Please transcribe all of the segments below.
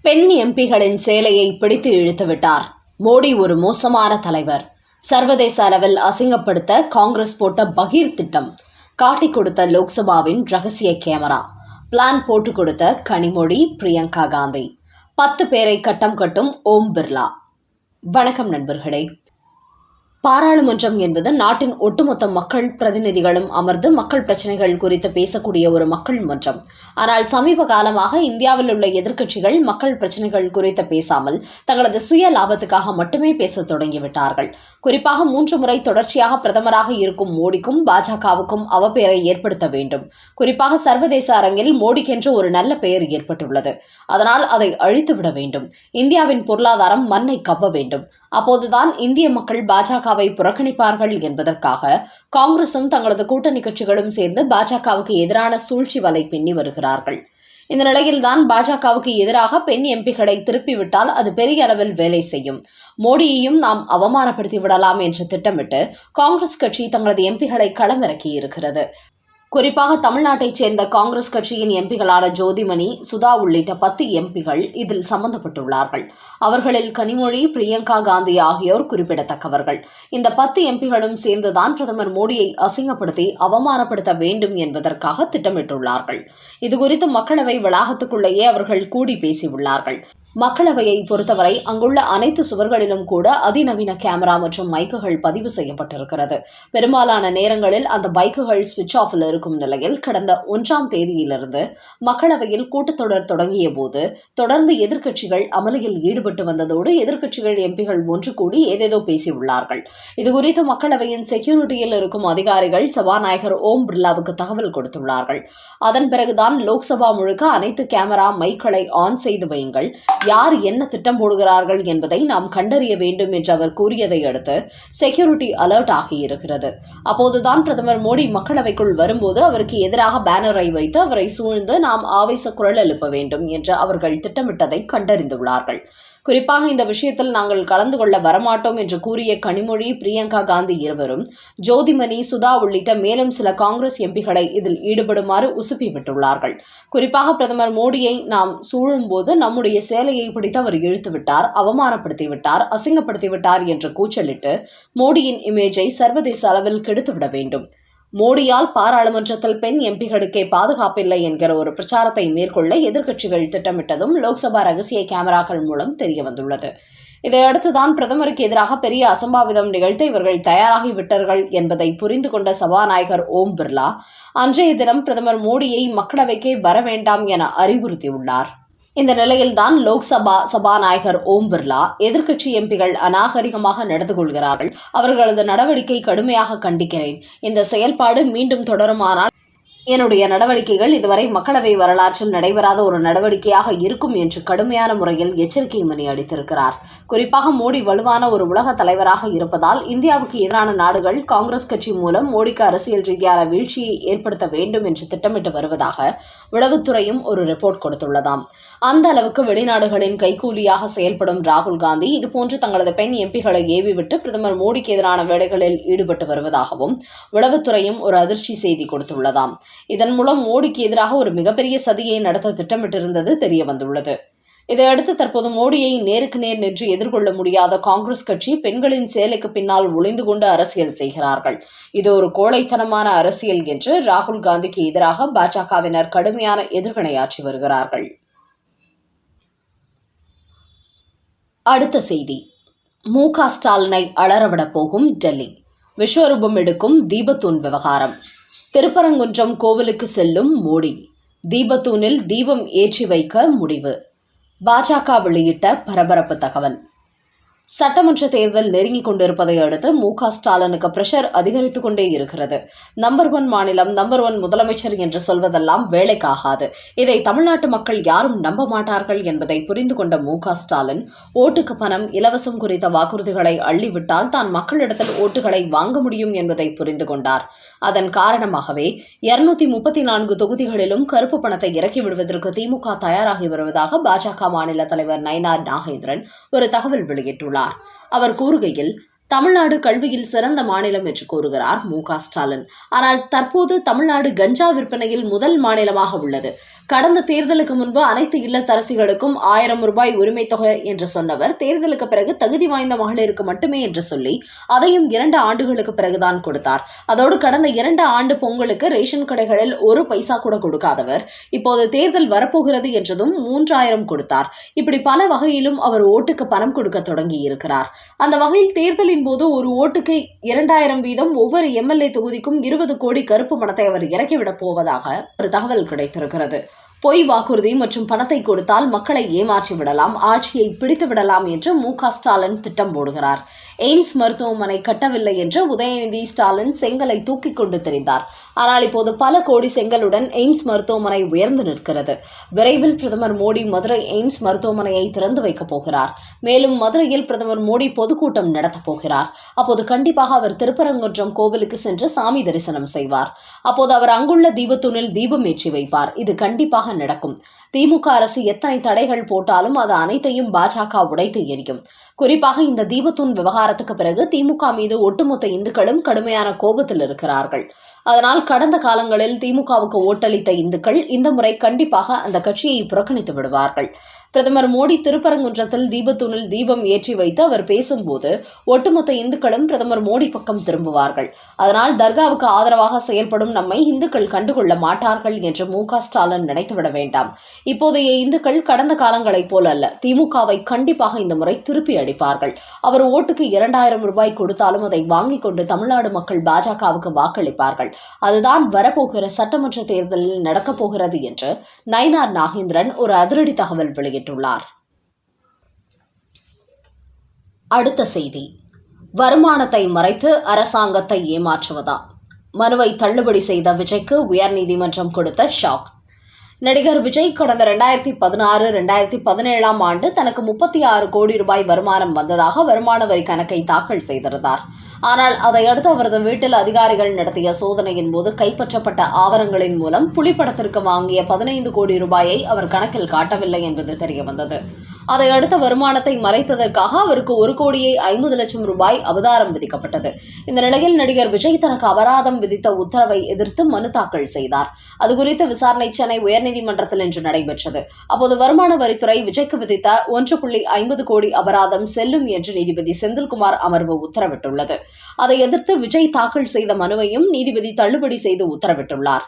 பெண் எம்பிகளின் சேலையை பிடித்து இழுத்து விட்டார். மோடி ஒரு மோசமான தலைவர். சர்வதேச அளவில் அசிங்கப்படுத்த காங்கிரஸ் போட்ட பகீர் திட்டம். காட்டிக் கொடுத்த லோக்சபாவின் ரகசிய கேமரா. பிளான் போட்டுக் கொடுத்த கனிமொழி, பிரியங்கா காந்தி. 10 பேரை கட்டம் கட்டும் ஓம் பிர்லா. வணக்கம் நண்பர்களே. பாராளுமன்றம் என்பது நாட்டின் ஒட்டுமொத்த மக்கள் பிரதிநிதிகளும் அமர்ந்து மக்கள் பிரச்சனைகள் குறித்து பேசக்கூடிய ஒரு மக்கள் மன்றம். ஆனால் சமீப காலமாக இந்தியாவில் உள்ள எதிர்க்கட்சிகள் மக்கள் பிரச்சனைகள் குறித்து பேசாமல் தங்களது சுய லாபத்துக்காக மட்டுமே பேச தொடங்கிவிட்டார்கள். குறிப்பாக 3 முறை தொடர்ச்சியாக பிரதமராக இருக்கும் மோடிக்கும் பாஜகவுக்கும் அவப்பெயரை ஏற்படுத்த வேண்டும். குறிப்பாக சர்வதேச அரங்கில் மோடிக்கென்று ஒரு நல்ல பெயர் ஏற்பட்டுள்ளது. அதனால் அதை அழித்துவிட வேண்டும். இந்தியாவின் பொருளாதாரம் மண்ணை கவ்வ வேண்டும். அப்போதுதான் இந்திய மக்கள் பாஜகவை புறக்கணிப்பார்கள் என்பதற்காக காங்கிரசும் தங்களது கூட்டணி கட்சிகளும் சேர்ந்து பாஜகவுக்கு எதிரான சூழ்ச்சி வலை பின்னி வருகிறார்கள். இந்த நிலையில்தான் பாஜகவுக்கு எதிராக பெண் எம்பிகளை திருப்பிவிட்டால் அது பெரிய அளவில் வேலை செய்யும். மோடியையும் நாம் அவமானப்படுத்தி விடலாம் என்று திட்டமிட்டு காங்கிரஸ் கட்சி தங்களது எம்பிகளை களமிறக்கி இருக்கிறது. குறிப்பாக தமிழ்நாட்டைச் சேர்ந்த காங்கிரஸ் கட்சியின் எம்பிகளான ஜோதிமணி, சுதா உள்ளிட்ட 10 எம்பிகள் இதில் சம்பந்தப்பட்டுள்ளார்கள். அவர்களில் கனிமொழி, பிரியங்கா காந்தி ஆகியோர் குறிப்பிடத்தக்கவர்கள். இந்த 10 எம்பிகளும் சேர்ந்துதான் பிரதமர் மோடியை அசிங்கப்படுத்தி அவமானப்படுத்த வேண்டும் என்பதற்காக திட்டமிட்டுள்ளார்கள். இதுகுறித்து மக்களவை வளாகத்துக்குள்ளேயே அவர்கள் கூடி பேசியுள்ளார்கள். மக்களவையை பொறுத்தவரை அங்குள்ள அனைத்து சுவர்களிலும் கூட அதிநவீன கேமரா மற்றும் மைக்குகள் பதிவு செய்யப்பட்டிருக்கிறது. பெரும்பாலான நேரங்களில் அந்த பைக்குகள் சுவிட்ச் ஆஃபில் இருக்கும் நிலையில் கடந்த 1ஆம் தேதியிலிருந்து மக்களவையில் கூட்டத்தொடர் தொடங்கிய போது தொடர்ந்து எதிர்க்கட்சிகள் அமளியில் ஈடுபட்டு வந்ததோடு எதிர்க்கட்சிகள் எம்பிகள் ஒன்று கூடி ஏதேதோ பேசியுள்ளார்கள். இதுகுறித்து மக்களவையின் செக்யூரிட்டியில் இருக்கும் அதிகாரிகள் சபாநாயகர் ஓம் பிர்லாவுக்கு தகவல் கொடுத்துள்ளார்கள். அதன் பிறகுதான் லோக்சபா முழுக்க அனைத்து கேமரா, மைக்களை ஆன் செய்து வையுங்கள், யார் என்ன திட்டம் போடுகிறார்கள் என்பதை நாம் கண்டறிய வேண்டும் என்று அவர் கூறியதை அடுத்து செக்யூரிட்டி அலர்ட் ஆகியிருக்கிறது. அப்போதுதான் பிரதமர் மோடி மக்களவைக்குள் வரும்போது அவருக்கு எதிராக பேனரை வைத்து அவரை சூழ்ந்து நாம் ஆவேச குரல் எழுப்ப வேண்டும் என்று அவர்கள் திட்டமிட்டதை கண்டறிந்துள்ளார்கள். குறிப்பாக இந்த விஷயத்தில் நாங்கள் கலந்து கொள்ள வரமாட்டோம் என்று கூறிய கனிமொழி, பிரியங்கா காந்தி இருவரும் ஜோதிமணி, சுதா உள்ளிட்ட மேலும் சில காங்கிரஸ் எம்பிகளை இதில் ஈடுபடுமாறு உசுப்பிவிட்டுள்ளார்கள். குறிப்பாக பிரதமர் மோடியை நாம் சூழும்போது நம்முடைய சேலையை பிடித்து அவர் இழுத்துவிட்டார், அவமானப்படுத்திவிட்டார், அசிங்கப்படுத்திவிட்டார் என்று கூச்சலிட்டு மோடியின் இமேஜை சர்வதேச அளவில் கெடுத்துவிட வேண்டும். மோடியால் பாராளுமன்றத்தில் பெண் எம்பிகளுக்கே பாதுகாப்பில்லை என்கிற ஒரு பிரச்சாரத்தை மேற்கொள்ள எதிர்க்கட்சிகள் திட்டமிட்டதும் லோக்சபா ரகசிய கேமராக்கள் மூலம் தெரியவந்துள்ளது. இதையடுத்துதான் பிரதமருக்கு எதிராக பெரிய அசம்பாவிதம் நிகழ்த்த இவர்கள் தயாராகிவிட்டார்கள் என்பதை புரிந்து கொண்ட சபாநாயகர் ஓம் பிர்லா அன்றைய தினம் பிரதமர் மோடியை மக்களவைக்கே வர வேண்டாம் என அறிவுறுத்தியுள்ளார். இந்த நிலையில்தான் லோக்சபா சபாநாயகர் ஓம் பிர்லா எதிர்க்கட்சி எம்பிகள் அநாகரிகமாக நடந்து கொள்கிறார்கள், அவர்களது நடவடிக்கை கடுமையாக கண்டிக்கிறேன், இந்த செயல்பாடு மீண்டும் தொடருமானால் என்னுடைய நடவடிக்கைகள் இதுவரை மக்களவை வரலாற்றில் நடைபெறாத ஒரு நடவடிக்கையாக இருக்கும் என்று கடுமையான முறையில் எச்சரிக்கை மணி அடித்திருக்கிறார். குறிப்பாக மோடி வலுவான ஒரு உலக தலைவராக இருப்பதால் இந்தியாவுக்கு எதிரான நாடுகள் காங்கிரஸ் கட்சி மூலம் மோடிக்கு அரசியல் ரீதியான வீழ்ச்சியை ஏற்படுத்த வேண்டும் என்று திட்டமிட்டு வருவதாக உளவுத்துறையும் ஒரு ரிப்போர்ட் கொடுத்துள்ளதாம். அந்த அளவுக்கு வெளிநாடுகளின் கைக்கூலியாக செயல்படும் ராகுல் காந்தி இதுபோன்று தங்களது பெண் எம்பிகளை ஏவிவிட்டு பிரதமர் மோடிக்கு எதிரான வேலைகளில் ஈடுபட்டு வருவதாகவும் உளவுத்துறையும் ஒரு அதிர்ச்சி செய்தி கொடுத்துள்ளதாம். இதன் மூலம் மோடிக்கு எதிராக ஒரு மிகப்பெரிய சதியை நடத்த திட்டமிட்டிருந்தது தெரிய வந்துள்ளது. இதையடுத்து தற்போது மோடியை நேருக்கு நேர் நின்று எதிர்கொள்ள முடியாத காங்கிரஸ் கட்சி பெண்களின் சேலைக்கு பின்னால் ஒளிந்து கொண்டு அரசியல் செய்கிறார்கள். இது ஒரு கோழைத்தனமான அரசியல் என்று ராகுல் காந்திக்கு எதிராக பாஜகவினர் கடுமையான எதிர்வினையாற்றி வருகிறார்கள். அடுத்த செய்தி. மு.க. ஸ்டாலினை அலறவிட போகும் டெல்லி. விஸ்வரூபம் எடுக்கும் தீபத்தூண் விவகாரம். திருப்பரங்குன்றம் கோவிலுக்கு செல்லும் மோடி. தீபத்தூணில் தீபம் ஏற்றி வைக்க முடிவு. பாஜக வெளியிட்ட பரபரப்பு தகவல். சட்டமன்ற தேர்தல் நெருங்கிக் கொண்டிருப்பதை அடுத்து மு.க. ஸ்டாலினுக்கு பிரஷர் அதிகரித்துக் கொண்டே இருக்கிறது. நம்பர் 1 மாநிலம், நம்பர் 1 முதலமைச்சர் என்று சொல்வதெல்லாம் வேலைக்காகாது. இதை தமிழ்நாட்டு மக்கள் யாரும் நம்ப மாட்டார்கள் என்பதை புரிந்து கொண்ட மு.க. ஸ்டாலின் ஓட்டுக்கு பணம், இலவசம் குறித்த வாக்குறுதிகளை அள்ளிவிட்டால் தான் மக்களிடத்தில் ஓட்டுகளை வாங்க முடியும் என்பதை புரிந்து கொண்டார். அதன் காரணமாகவே 234 தொகுதிகளிலும் கருப்பு பணத்தை இறக்கி விடுவதற்கு திமுக தயாராகி வருவதாக பாஜக மாநில தலைவர் நயினார் நாகேந்திரன் ஒரு தகவல் வெளியிட்டுள்ளார். அவர் கூறுகையில், தமிழ்நாடு கல்வியில் சிறந்த மாநிலம் என்று கூறுகிறார் மு.க. ஸ்டாலின். ஆனால் தற்போது தமிழ்நாடு கஞ்சா விற்பனையில் முதல் மாநிலமாக உள்ளது. கடந்த தேர்தலுக்கு முன்பு அனைத்து இல்லத்தரசிகளுக்கும் 1000 ரூபாய் உரிமை தொகை என்று சொன்னவர் தேர்தலுக்கு பிறகு தகுதி வாய்ந்த மகளிருக்கு மட்டுமே என்று சொல்லி அதையும் 2 ஆண்டுகளுக்கு பிறகுதான் கொடுத்தார். அதோடு கடந்த 2 ஆண்டு பொங்கலுக்கு ரேஷன் கடைகளில் 1 பைசா கூட கொடுக்காதவர் இப்போது தேர்தல் வரப்போகிறது என்றதும் 3000 கொடுத்தார். இப்படி பல வகையிலும் அவர் ஓட்டுக்கு பணம் கொடுக்க தொடங்கி இருக்கிறார். அந்த வகையில் தேர்தலின் போது ஒரு ஓட்டுக்கு 2000 வீதம் ஒவ்வொரு எம்எல்ஏ தொகுதிக்கும் 20 கோடி கருப்பு பணத்தை அவர் இறக்கிவிடப் போவதாக ஒரு தகவல் கிடைத்திருக்கிறது. பொய் வாக்குறுதி மற்றும் பணத்தை கொடுத்தால் மக்களை ஏமாற்றி விடலாம், ஆட்சியை பிடித்து விடலாம் என்று மு.க. ஸ்டாலின் திட்டம் போடுகிறார். எய்ம்ஸ் மருத்துவமனை கட்டவில்லை என்று உதயநிதி ஸ்டாலின் செங்கலை தூக்கிக் கொண்டு தெரிந்தார். ஆனால் இப்போது பல கோடி செங்கலுடன் எய்ம்ஸ் மருத்துவமனை உயர்ந்து நிற்கிறது. விரைவில் பிரதமர் மோடி மதுரை எய்ம்ஸ் மருத்துவமனையை திறந்து வைக்கப் போகிறார். மேலும் மதுரையில் பிரதமர் மோடி பொதுக்கூட்டம் நடத்தப் போகிறார். அப்போது கண்டிப்பாக அவர் திருப்பரங்குன்றம் கோவிலுக்கு சென்று சாமி தரிசனம் செய்வார். அப்போது அவர் அங்குள்ள தீபத்தூணில் தீபம் ஏற்றி வைப்பார். இது கண்டிப்பாக நடக்கும். திமுக அரசு எத்தனை தடைகள் போட்டாலும் அது அனைத்தையும் பாஜக உடைத்து எரியும். குறிப்பாக இந்த தீபத்தூண் விவகாரத்துக்கு பிறகு திமுக மீது ஒட்டுமொத்த இந்துக்களும் கடுமையான கோபத்தில் இருக்கிறார்கள். அதனால் கடந்த காலங்களில் திமுகவுக்கு ஓட்டளித்த இந்துக்கள் இந்த முறை கண்டிப்பாக அந்த கட்சியை புறக்கணித்து விடுவார்கள். பிரதமர் மோடி திருப்பரங்குன்றத்தில் தீபத்தூணில் தீபம் ஏற்றி வைத்து அவர் பேசும்போது ஒட்டுமொத்த இந்துக்களும் பிரதமர் மோடி பக்கம் திரும்புவார்கள். அதனால் தர்காவுக்கு ஆதரவாக செயல்படும் நம்மை இந்துக்கள் கண்டுகொள்ள மாட்டார்கள் என்று மு.க. ஸ்டாலின் நினைத்துவிட வேண்டாம். இப்போதைய இந்துக்கள் கடந்த காலங்களைப் போல அல்ல, திமுகவை கண்டிப்பாக இந்த முறை திருப்பி அடிப்பார்கள். அவர் ஓட்டுக்கு 2000 ரூபாய் கொடுத்தாலும் அதை வாங்கிக் கொண்டு தமிழ்நாடு மக்கள் பாஜகவுக்கு வாக்களிப்பார்கள். அதுதான் வரப்போகிற சட்டமன்ற தேர்தலில் நடக்கப் போகிறது என்று நயினார் நாகேந்திரன் ஒரு அதிரடி தகவல் வெளியிட்டுள்ளார். அடுத்த செய்தி, வருமானத்தை மறைத்து அரசாங்கத்தை ஏமாற்றுவதா? மனுவை தள்ளுபடி செய்த விஜய்க்கு உயர்நீதிமன்றம் கொடுத்த ஷாக். நடிகர் விஜய் கடந்த 2016-2017 ஆண்டு தனக்கு 36 கோடி ரூபாய் வருமானம் வந்ததாக வருமான வரி கணக்கை தாக்கல் செய்திருந்தார். ஆனால் அதையடுத்து அவரது வீட்டில் அதிகாரிகள் நடத்திய சோதனையின் போது கைப்பற்றப்பட்ட ஆவணங்களின் மூலம் புலிப்படத்திற்கு வாங்கிய 15 கோடி ரூபாயை அவர் கணக்கில் காட்டவில்லை என்பது தெரியவந்தது. அதையடுத்த வருமானத்தை மறைத்ததற்காக அவருக்கு 1,50,00,000 ரூபாய் அபராதம் விதிக்கப்பட்டது. இந்த நிலையில் நடிகர் விஜய் தனக்கு அபராதம் விதித்த உத்தரவை எதிர்த்து மனு தாக்கல் செய்தார். அதுகுறித்த விசாரணை சென்னை உயர்நீதிமன்றத்தில் இன்று நடைபெற்றது. அப்போது வருமான வரித்துறை விஜய்க்கு விதித்த 1,50 கோடி அபராதம் செல்லும் என்று நீதிபதி செந்தில்குமார் அமர்வு உத்தரவிட்டுள்ளது. அதை எதிர்த்து விஜய் தாக்கல் செய்த மனுவையும் நீதிபதி தள்ளுபடி செய்து உத்தரவிட்டுள்ளார்.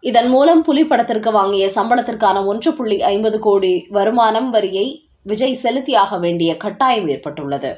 இதன் மூலம் புலி படத்திற்கு வாங்கிய சம்பளத்திற்கான 1,50 கோடி வருமானம் வரியை விஜய் செலுத்தியாக வேண்டிய கட்டாயம் ஏற்பட்டுள்ளது.